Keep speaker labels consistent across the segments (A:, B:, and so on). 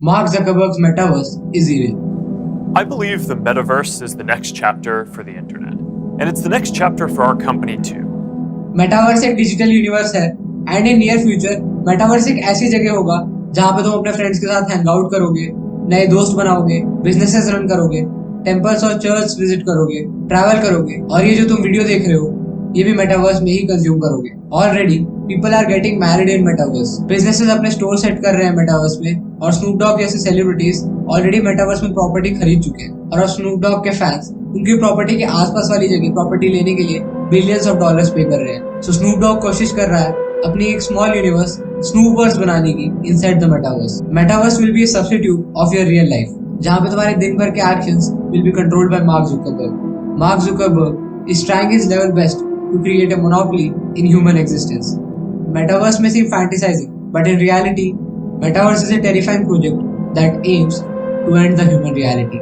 A: Mark Zuckerberg's metaverse is evil.
B: I believe the metaverse is the next chapter for the internet. And it's the next chapter for our company too.
A: Metaverse एक digital universe है and in near future metaverse एक ऐसी जगह होगा जहां पे तुम अपने फ्रेंड्स के साथ हैंग आउट करोगे, नए दोस्त बनाओगे, बिजनेसेस रन करोगे, टेम्पल्स और चर्च विजिट करोगे, ट्रैवल करोगे और ये जो तुम वीडियो देख रहे हो ये भी मेटावर्स में ही कंज्यूम करोगे। Already people are getting married in metaverse, businesses अपने स्टोर सेट कर रहे हैं मेटावर्स में और स्नूप डॉग जैसे सेलिब्रिटीज ऑलरेडी मेटावर्स में प्रॉपर्टी खरीद चुके हैं और अब स्नूप डॉग के फैंस उनकी प्रॉपर्टी के आसपास वाली जगह प्रॉपर्टी लेने के लिए बिलियंस ऑफ डॉलर्स पे कर रहे हैं। सो स्नूप डॉग कोशिश कर रहा है अपनी एक स्मॉल यूनिवर्स स्नूपर्स बनाने की inside the metaverse. Metaverse will be a substitute of your real life, जहां पे तुम्हारे दिन भर के actions will be controlled by mark Zuckerberg. Mark Zuckerberg is trying his level best to create a monopoly in human existence. Metaverse may seem fantasizing, but in reality, Metaverse is a terrifying project that aims to end the human reality.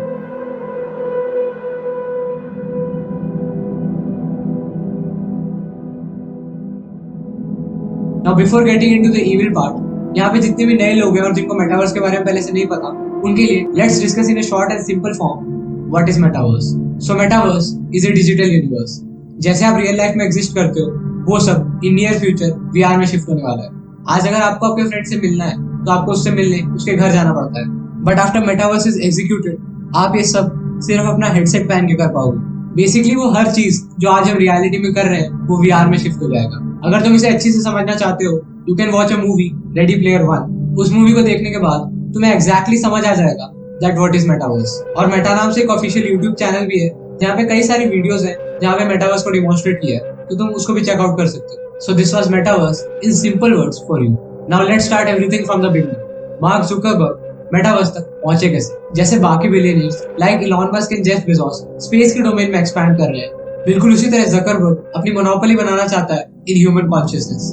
A: Now, before getting into the evil part, यहाँ पे जितने भी नए लोग हैं और जिनको metaverse के बारे में पहले से नहीं पता, उनके लिए let's discuss in a short and simple form what is metaverse. So metaverse is a digital universe. जैसे आप रियल लाइफ में एग्जिस्ट करते हो वो सब इन नियर फ्यूचर वीआर में शिफ्ट होने वाला है। आज अगर आपको आपके फ्रेंड से मिलना है तो आपको उससे मिलने उसके घर जाना पड़ता है, but after metaverse is executed आप ये सब सिर्फ अपना हेडसेट पहन के कर पाओगे। बेसिकली वो हर चीज जो आज हम रियलिटी में कर रहे हैं वो वीआर में शिफ्ट हो जाएगा। अगर तुम इसे अच्छी से समझना चाहते हो you can watch a movie ready player one. उस मूवी को देखने के बाद तुम्हें एग्जैक्टली समझ आ जाएगा दैट व्हाट इज मेटावर्स। और मेटा नाम से एक ऑफिशियल यूट्यूब चैनल भी है जहाँ पे कई सारी वीडियोस हैं जहाँ पे मेटावर्स को डिमॉन्स्ट्रेट किया है, तो तुम उसको भी चेकआउट कर सकते हो। So this was metaverse in simple words for you. Now let's start everything from the beginning. Mark Zuckerberg metaverse तक पहुंचे कैसे? जैसे बाकी billionaires like Elon Musk and Jeff Bezos space के डोमेन में एक्सपैंड कर रहे हैं, बिल्कुल उसी तरह जकरबर्ग अपनी मोनोपोली बनाना चाहता है in human consciousness.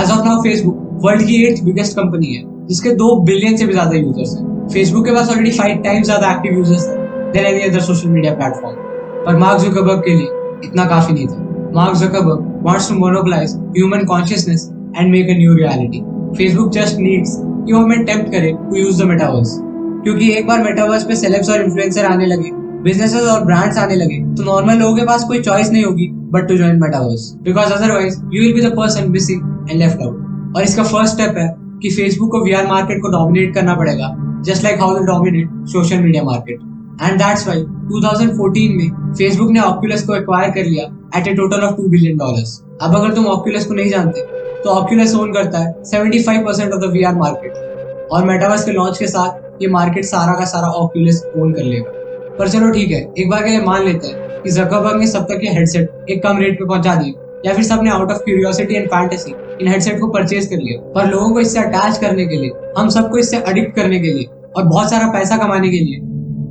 A: As of now Facebook world की 8th बिगेस्ट कंपनी है जिसके 2 बिलियन से भी ज्यादा यूजर्स हैं। फेसबुक के पास ऑलरेडी 5 टाइम्स ज्यादा एक्टिव यूजर्स हैं than any other social media platform. पर मार्क जुकरबर्ग के लिए इतना काफी नहीं था। Mark Zuckerberg wants to monopolise human consciousness and make a new reality. Facebook just needs कि वो हमें टेम्प्ट करे टू यूज द मेटावर्स, क्योंकि एक बार मेटावर्स पे सेलेब्स और इन्फ्लुएंसर आने लगे, बिजनेसेस और ब्रांड्स आने लगे, तो नॉर्मल लोगों के पास कोई चॉइस नहीं होगी but to join metaverse, because otherwise you will be the person missing and left out. और इसका फर्स्ट स्टेप है कि फेसबुक को वीआर मार्केट को डोमिनेट करना पड़ेगा, just like how they dominate social media market. And that's why 2014 में Facebook ने ऑक्यूलस को एक्वायर कर लिया at a total of $2 billion. अब अगर तुम ऑक्यूलस को नहीं जानते तो ऑक्यूलस ओन करता है 75% ऑफ द वीआर मार्केट और मेटावर्स के लॉन्च के साथ ये मार्केट सारा का सारा ऑक्यूलस ओन कर लेगा। पर चलो ठीक है, एक बार के लिए मान लेते हैं कि जकरबर्ग ने सब तक ये हेडसेट एक कम रेट पे पहुंचा दिए, या फिर सबने out of curiosity and fantasy in headset को परचेज कर लिया। पर लोगों को इससे अटैच करने के लिए, हम सबको इससे एडिक्ट करने के लिए और बहुत सारा पैसा कमाने के लिए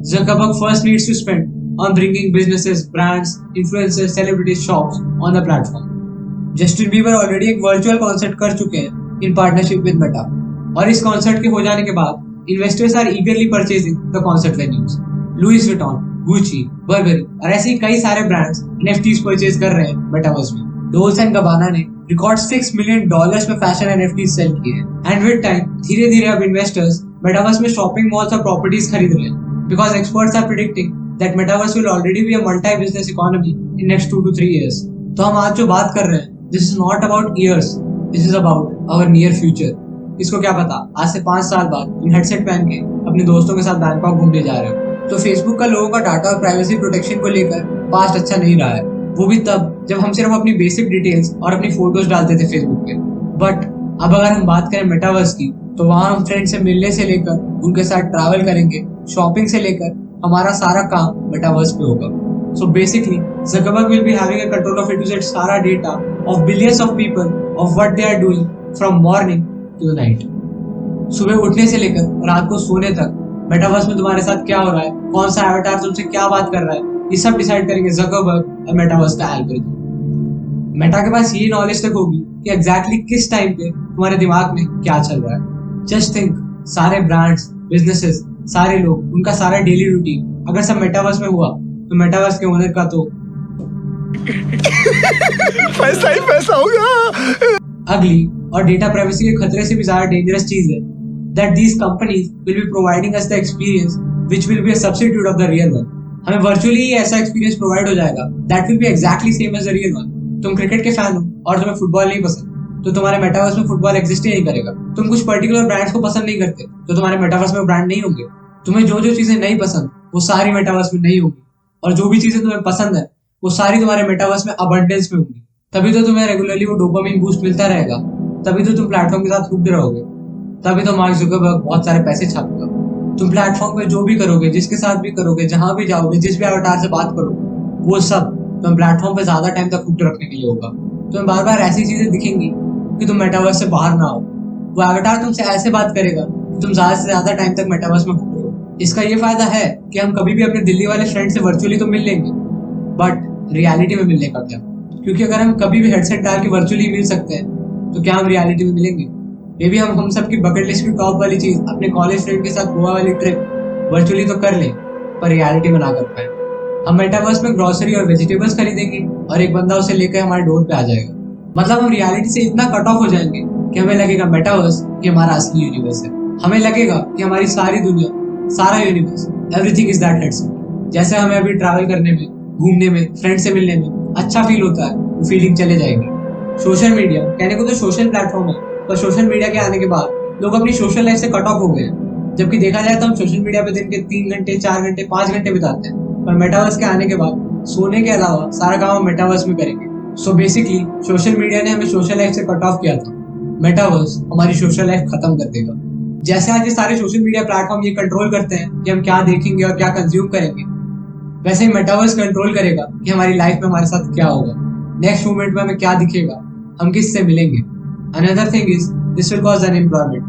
A: Zuckerberg first needs to spend on bringing businesses, brands, influencers, celebrities, shops on the platform. Justin Bieber already एक वर्चुअल कॉन्सर्ट कर चुके हैं in partnership with Meta, और इस कॉन्सर्ट के हो जाने के बाद investors are eagerly purchasing the concert venues. Louis Vuitton, Gucci, Burberry और ऐसे कई सारे ब्रांड्स NFTs परचेज कर रहे हैं मेटावर्स में। Dolce & Gabbana ने रिकॉर्ड $6 मिलियन में फैशन NFTs सेल किए हैं, एंड विद टाइम धीरे धीरे अब इन्वेस्टर्स मेटावर्स में शॉपिंग मॉल्स और प्रॉपर्टीज खरीद रहे हैं, because experts are predicting that metaverse will already be a multi-business economy in next 2 to 3 years. तो हम आज जो बात कर रहे हैं, this is not about years, this is about our near future. इसको क्या पता आज से 5 साल बाद तुम हेडसेट पहन के अपने दोस्तों के साथ बैंकॉक घूमने जा रहे हो। तो फेसबुक का लोगों का डाटा और प्राइवेसी प्रोटेक्शन को लेकर पास्ट अच्छा नहीं रहा है, वो भी तब जब हम सिर्फ अपनी बेसिक डिटेल्स और अपनी फोटोज डालते थे फेसबुक पे। बट अब अगर हम बात करें मेटावर्स की, तो वहाँ हम फ्रेंड से मिलने से लेकर उनके साथ ट्रैवल करेंगे, शॉपिंग से लेकर हमारा सारा काम मेटावर्स पे होगा। So basically Zuckerberg will be having a control of A to Z सारा data of billions of people of what they are doing from morning to the night. सुबह उठने से लेकर रात को सोने तक मेटावर्स में तुम्हारे साथ क्या हो रहा है, कौन सा एवतार तुमसे क्या बात कर रहा है, ये सब डिसाइड करेंगे Zuckerberg और मेटावर्स का एल्गोरिथम। मेटा के पास ये नॉलेज तक होगी कि एग्जैक्टली किस टाइम पे तुम्हारे दिमाग में क्या चल रहा है। जस्ट थिंक, सारे ब्रांड्स, बिजनेसेस, सारे लोग, उनका सारा डेली रूटीन अगर सब मेटावर्स में हुआ तो मेटावर्स के ओनर का तो
C: पैसा ही पैसा होगा।
A: अगली और डेटा प्राइवेसी के खतरे से भी ज्यादा डेंजरस चीज है that these companies will be providing us the experience which will be a substitute of the real one. हमें वर्चुअली ऐसा एक्सपीरियंस प्रोवाइड हो जाएगा that will be exactly same as the real one. तुम cricket के fan हो और तुम्हें football नहीं पसंद तो तुम्हारे मेटावर्स में फुटबॉल एग्जिस्ट ही नहीं करेगा. तुम कुछ पर्टिकुलर ब्रांड्स को पसंद नहीं करते तो तुम्हारे मेटावर्स में ब्रांड नहीं होंगे. तुम्हें जो जो चीजें नहीं पसंद वो सारी मेटावर्स में नहीं होंगी और जो भी चीजें तुम्हें पसंद है वो सारी तुम्हारे मेटावर्स में अबंडेंस में होंगी. तभी तो तुम्हें रेगुलरली वो डोपामिन बूस्ट मिलता रहेगा. तभी तो तुम प्लेटफॉर्म के साथ हुक्ड रहोगे. तभी तो मार्क जुकरबर्ग बहुत सारे पैसे छापेगा. तुम प्लेटफॉर्म पे जो भी करोगे, जिसके साथ भी करोगे, जहां भी जाओगे, जिस भी अवतार से बात करोगे, वो सब तुम प्लेटफॉर्म पे ज्यादा टाइम तक हुक्ड रखने के लिए होगा. तुम्हें बार बार ऐसी चीजें दिखेंगी कि तुम मेटावर्स से बाहर ना आओ. वो अवतार तुमसे ऐसे बात करेगा कि तुम ज्यादा से ज्यादा टाइम तक मेटावर्स में हुक्ड रहो. इसका ये फायदा है कि हम कभी भी अपने दिल्ली वाले फ्रेंड से वर्चुअली तो मिल लेंगे, बट रियलिटी में मिलने का क्या? क्योंकि अगर हम कभी भी हेडसेट डाल के वर्चुअली मिल सकते हैं तो क्या हम रियलिटी में मिलेंगे? मे बी हम सबकी बकेट लिस्ट की टॉप वाली चीज अपने कॉलेज फ्रेंड के साथ गोवा वाली ट्रिप वर्चुअली तो कर लें पर रियलिटी में ना कर पाए. हम मेटावर्स में ग्रोसरी और वेजिटेबल्स खरीदेंगे और एक बंदा उसे लेकर हमारे डोर पे आ जाएगा. मतलब हम रियलिटी से इतना कट ऑफ हो जाएंगे कि हमें लगेगा मेटावर्स कि हमारा असली यूनिवर्स है. हमें लगेगा कि हमारी सारी दुनिया, सारा universe, everything is that headset. जैसे हमें अभी ट्रैवल करने में, घूमने में, फ्रेंड से मिलने में अच्छा फील होता है, वो फीलिंग चले जाएगी. सोशल मीडिया कहने को तो सोशल प्लेटफॉर्म है, पर सोशल मीडिया के आने के बाद लोग अपनी सोशल लाइफ से कट ऑफ हो गए हैं. जबकि देखा जाए तो हम सोशल मीडिया पे दिन के 3 घंटे, 4 घंटे, 5 घंटे बिताते हैं, पर मेटावर्स के आने के बाद सोने के अलावा सारा काम हम मेटावर्स में करेंगे. सो बेसिकली सोशल मीडिया ने हमें सोशल लाइफ से कट ऑफ किया था. मेटावर्स हमारी सोशल लाइफ खत्म कर देगा. जैसे आज ये सारे सोशल मीडिया प्लेटफॉर्म ये कंट्रोल करते हैं कि हम क्या देखेंगे और क्या कंज्यूम करेंगे, वैसे ही मेटावर्स कंट्रोल करेगा कि हमारी लाइफ में हमारे साथ क्या होगा, नेक्स्ट मोमेंट में हमें क्या दिखेगा, हम किससे मिलेंगे. Another thing is this will cause unemployment.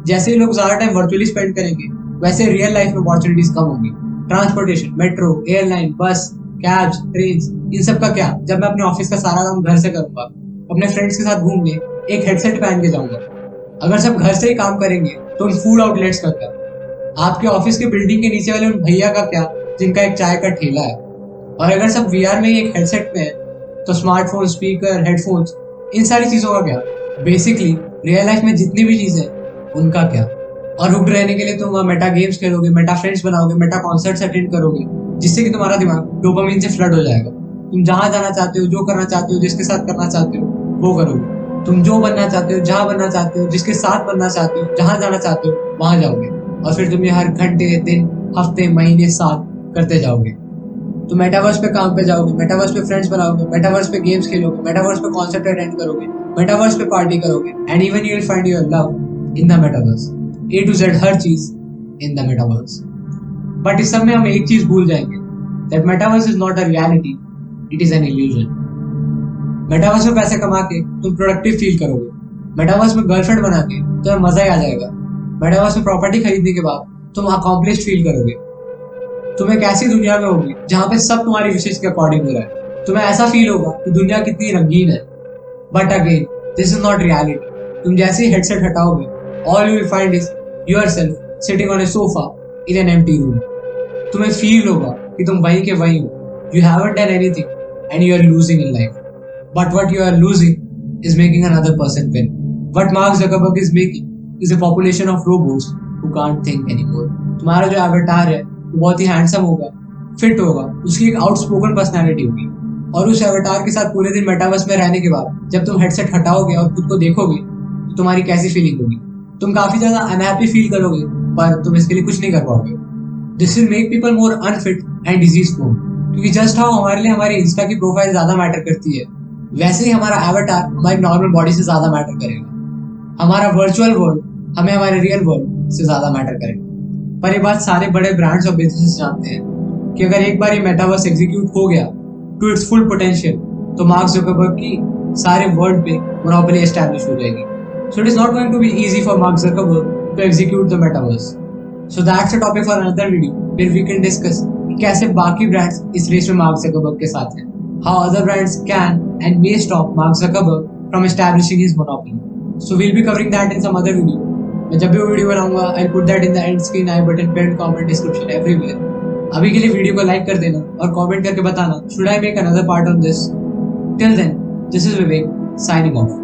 A: जैसे ही लोग ज्यादा टाइम वर्चुअली स्पेंड करेंगे वैसे रियल लाइफ में अपॉर्चुनिटीज कम होंगी. ट्रांसपोर्टेशन, मेट्रो, एयरलाइन, बस, कैब्स, ट्रेन्स, इन सब का क्या जब मैं अपने ऑफिस का सारा काम घर से करूंगा, अपने फ्रेंड्स के साथ घूमने एक हेडसेट पहन के जाऊंगा. अगर सब घर से ही काम करेंगे तो उन फूड आउटलेट्स का क्या, आपके ऑफिस के बिल्डिंग के नीचे वाले उन भैया का क्या जिनका एक चाय का ठेला है. और अगर सब वीआर में ही एक हेडसेट में है तो स्मार्टफोन, स्पीकर, हेडफोन्स, इन सारी चीजों का क्या? बेसिकली रियल लाइफ में जितनी भी चीजें उनका क्या? और हुक्ड रहने के लिए तुम मेटा गेम्स खेलोगे, मेटा फ्रेंड्स बनाओगे, मेटा कॉन्सर्ट्स अटेंड करोगे, जिससे कि तुम्हारा दिमाग डोपामिन से फ्लड हो जाएगा. तुम जहां जाना चाहते हो, जो करना चाहते हो, जिसके साथ करना चाहते हो वो करोगे. तुम जो बनना चाहते हो, जहां बनना चाहते हो, जिसके साथ बनना चाहते हो, जहां जाना चाहते हो वहां जाओगे. और फिर तुम ये हर घंटे, दिन, हफ्ते, महीने, साल करते जाओगे. तुम मेटावर्स पे काम पे जाओगे, मेटावर्स पे फ्रेंड्स बनाओगे, मेटावर्स पे गेम्स खेलोगे, मेटावर्स पे कॉन्सर्ट अटेंड करोगे, मेटावर्स पे पार्टी करोगे, and even you will find your love in the metaverse. A to Z हर चीज इन द मेटावर्स. बट इस सब में हम एक चीज भूल जाएंगे, that metaverse is not a reality, it is an illusion. Metaverse में पैसे कमा के तुम प्रोडक्टिव फील करोगे, मेटावर्स में गर्लफ्रेंड बना के तुम्हें मजा ही आ जाएगा, मेटावर्स में प्रॉपर्टी खरीदने के बाद तुम अकॉम्प्लिश्ड फील करोगे. तुम एक ऐसी दुनिया में होगी जहां पे सब तुम्हारी विशेष के अकॉर्डिंग हो रहा है. तुम्हें ऐसा फील होगा कि दुनिया कितनी रंगीन है. But again this is not reality. तुम जैसे ही headset हटाओगे, all you will find is yourself sitting on a sofa in an empty room. तुम्हें फील होगा कि तुम वहीं के वहीं हो. You haven't done anything and you are losing in life. But what you are losing is making another person win. What Mark Zuckerberg is making is a population of robots who can't think anymore. तुम्हारा जो अवतार है वो बहुत ही handsome होगा, fit होगा, उसकी एक आउटस्पोकन पर्सनैलिटी होगी. और उस अवतार के साथ पूरे दिन मेटावर्स में रहने के बाद जब तुम हेडसेट हटाओगे और खुद को देखोगे तो तुम्हारी कैसी फीलिंग होगी? तुम काफी ज्यादा अनहैप्पी फील करोगे, पर तुम इसके लिए कुछ नहीं कर पाओगे. This will make people more unfit and disease prone. क्योंकि जस्ट हाउ हमारे लिए हमारी इंस्टा की प्रोफाइल ज्यादा मैटर करती है, वैसे ही हमारा एवतार हमारी नॉर्मल बॉडी से ज्यादा मैटर करेगा. हमारा वर्चुअल वर्ल्ड हमें हमारे रियल वर्ल्ड से ज्यादा मैटर करेगा. पर ये बात सारे बड़े ब्रांड्स और बिजनेस जानते हैं कि अगर एक बार ये मेटावर्स एग्जीक्यूट हो गया टू इट्स फुल पोटेंशियल तो मार्क जुकरबर्ग की सारे वर्ल्ड पे मोनोपोली एस्टैब्लिश हो जाएगी. So it is not going to be easy for Mark Zuckerberg to execute the metaverse. So that's a topic for another video where we can discuss कि कैसे बाकी brands इस race में Mark Zuckerberg के साथ हैं. How other brands can and may stop Mark Zuckerberg from establishing his monopoly. So we'll be covering that in some other video. मैं जब भी वो वीडियो बनाऊंगा I'll put that in the end screen, I button, pinned comment, description everywhere. अभी के लिए video को like कर देना और कमेंट करके बताना should I make another part on this. Till then, this is Vivek signing off.